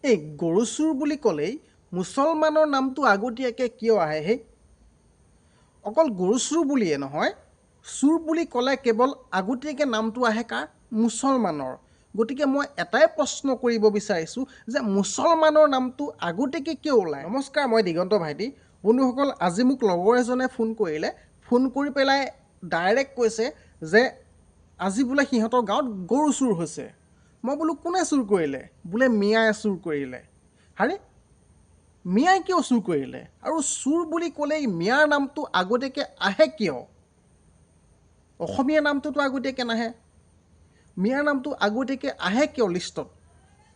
এই গৰু চুৰ বুলি ক'লেই মুছলমানৰ নামটো আগতীয়াকৈ কিয় আহে হে? অকল গৰু চুৰ বুলিয়ে নহয়, চুৰ বুলি ক'লে কেৱল আগতীয়াকৈ নামটো আহে কাৰ? মুছলমানৰ। গতিকে মই এটাই প্ৰশ্ন কৰিব বিচাৰিছোঁ যে মুছলমানৰ নামটো আগতীয়াকৈ কিয় ওলায়? নমস্কাৰ, মই দিগন্ত ভাইটি। বন্ধুসকল, আজি মোক লগৰ এজনে ফোন কৰিলে। ফোন কৰি পেলাই ডাইৰেক্ট কৈছে যে আজি বোলে সিহঁতৰ গাঁৱত গৰু চুৰ হৈছে। মই বোলো কোনে চুৰ কৰিলে? বোলে মিয়াই চুৰ কৰিলে। হাৰে, মিয়াই কিয় চুৰ কৰিলে? আৰু চুৰ বুলি ক'লেই মিয়াৰ নামটো আগতীয়াকৈ আহে কিয়? অসমীয়া নামটোতো আগতীয়াকৈ নাহে। মিয়াৰ নামটো আগতীয়াকৈ আহে কিয় লিষ্টত?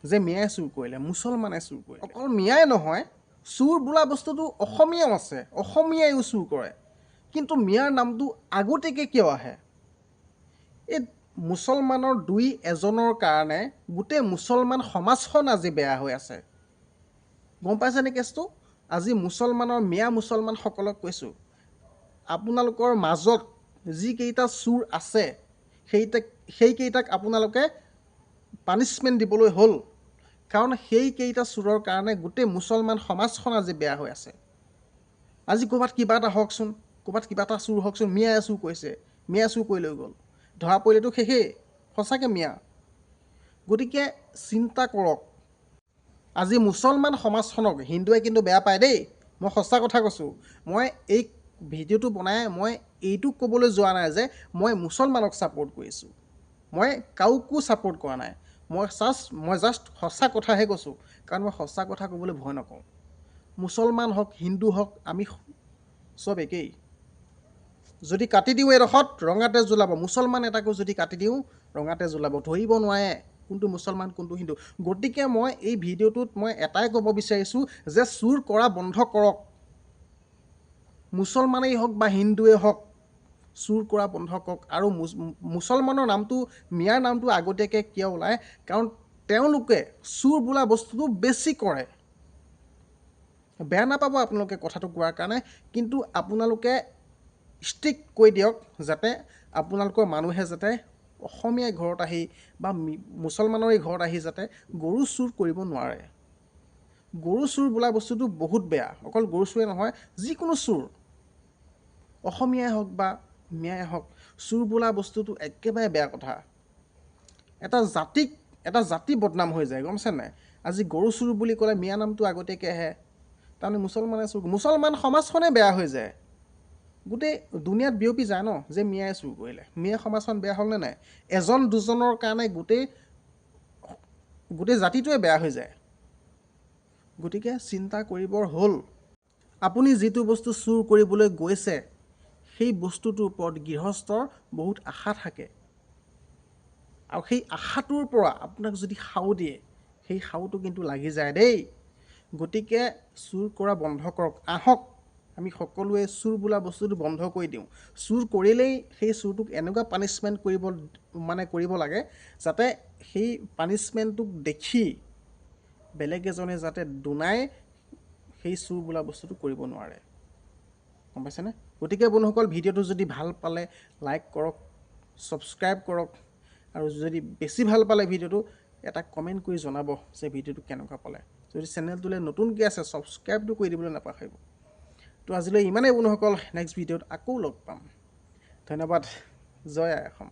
যে মিয়াই চুৰ কৰিলে, মুছলমানে চুৰ কৰিলে। অকল মিয়াই নহয়, চুৰ বোলা বস্তুটো অসমীয়াও আছে, অসমীয়াইও চুৰ কৰে। কিন্তু মিয়াৰ নামটো আগতীয়াকৈ কিয় আহে? এই মুছলমানৰ দুই এজনৰ কাৰণে গোটেই মুছলমান সমাজখন আজি বেয়া হৈ আছে। গম পাইছেনে কেছটো? আজি মুছলমানৰ মিয়া মুছলমানসকলক কৈছোঁ, আপোনালোকৰ মাজত যিকেইটা চুৰ আছে সেইকেইটাক আপোনালোকে পানিছমেণ্ট দিবলৈ হ'ল। কাৰণ সেইকেইটা চুৰৰ কাৰণে গোটেই মুছলমান সমাজখন আজি বেয়া হৈ আছে। আজি ক'ৰবাত কিবা এটা হওকচোন, ক'ৰবাত কিবা এটা চুৰ হওকচোন, মিয়াই চুৰ কৰিছে, মিয়াই চুৰ কৰি লৈ গ'ল, ধৰা পৰিলেতো শেষেই, সঁচাকৈ মিয়া। গতিকে চিন্তা কৰক, আজি মুছলমান সমাজখনক হিন্দুৱে কিন্তু বেয়া পায় দেই, মই সঁচা কথা কৈছোঁ। মই এই ভিডিঅ'টো বনাই মই এইটো ক'বলৈ যোৱা নাই যে মই মুছলমানক ছাপোৰ্ট কৰিছোঁ, মই কাকো ছাপোৰ্ট কৰা নাই। মই জাষ্ট সঁচা কথাহে কৈছোঁ, কাৰণ মই সঁচা কথা ক'বলৈ ভয় নকৰোঁ। মুছলমান হওক, হিন্দু হওক, আমি চব একেই। যদি কাটি দিওঁ এডোখৰত ৰঙাতে জ্বলাব, মুছলমান এটাকো যদি কাটি দিওঁ ৰঙাতে জ্বলাব, ধৰিব নোৱাৰে কোনটো মুছলমান কোনটো হিন্দু। গতিকে মই এই ভিডিঅ'টোত মই এটাই ক'ব বিচাৰিছোঁ যে চুৰ কৰা বন্ধ কৰক। মুছলমানেই হওক বা হিন্দুৱেই হওক, চুৰ কৰা বন্ধ কৰক। আৰু মুছলমানৰ নামটো, মিয়াৰ নামটো আগতীয়াকৈ কিয় ওলায়? কাৰণ তেওঁলোকে চুৰ বোলা বস্তুটো বেছি কৰে। বেয়া নাপাব আপোনালোকে কথাটো কোৱাৰ কাৰণে, কিন্তু আপোনালোকে ষ্ট্ৰিক্ট কৈ দিয়ক যাতে আপোনালোকৰ মানুহে যাতে অসমীয়াই ঘৰত আহি বা মুছলমানৰে ঘৰত আহি যাতে গৰু চুৰ কৰিব নোৱাৰে। গৰু চুৰ বোলা বস্তুটো বহুত বেয়া। অকল গৰু চুৰে নহয়, যিকোনো চুৰ, অসমীয়াই হওক বা মিয়াই হওক, চুৰ বোলা বস্তুটো একেবাৰে বেয়া কথা। এটা জাতি বদনাম হৈ যায়, গম পাইছে নাই? আজি গৰু চুৰ বুলি ক'লে মিয়া নামটো আগতীয়াকৈ আহে, তাৰমানে মুছলমানে চুৰ, মুছলমান সমাজখনেই বেয়া হৈ যায়। গোটেই দুনিয়াত বিয়পি যায় ন যে মিয়াই চুৰ কৰিলে। মিয়া সমাজখন বেয়া হ'লনে নাই? এজন দুজনৰ কাৰণে গোটেই জাতিটোৱে বেয়া হৈ যায়। গতিকে চিন্তা কৰিবৰ হ'ল, আপুনি যিটো বস্তু চুৰ কৰিবলৈ গৈছে সেই বস্তুটোৰ ওপৰত গৃহস্থৰ বহুত আশা থাকে, আৰু সেই আশাটোৰ পৰা আপোনাক যদি সাও দিয়ে, সেই সাওটো কিন্তু লাগি যায় দেই। গতিকে চুৰ কৰা বন্ধ কৰক। আহক আমি সকলোৱে চুৰ বোলা বস্তুটো বন্ধ কৰি দিওঁ। চুৰ কৰিলেই সেই চুৰটোক এনেকুৱা পানিছমেণ্ট কৰিব লাগে যাতে সেই পানিছমেণ্টটোক দেখি বেলেগ এজনে যাতে দুনাই সেই চুৰ বোলা বস্তুটো কৰিব নোৱাৰে। গম পাইছেনে? গতিকে বন্ধুসকল, ভিডিঅ'টো যদি ভাল পালে লাইক কৰক, ছাবস্ক্ৰাইব কৰক, আৰু যদি বেছি ভাল পালে ভিডিঅ'টো এটা কমেণ্ট কৰি জনাব যে ভিডিঅ'টো কেনেকুৱা পালে। যদি চেনেলটোলৈ নতুনকৈ আছে ছাবস্ক্ৰাইবটো কৰি দিবলৈ নাপাহৰিব। তো আজিলৈ ইমানেই বন্ধুসকল, নেক্সট ভিডিঅ'ত আকৌ লগ পাম। ধন্যবাদ। জয় আই অসম।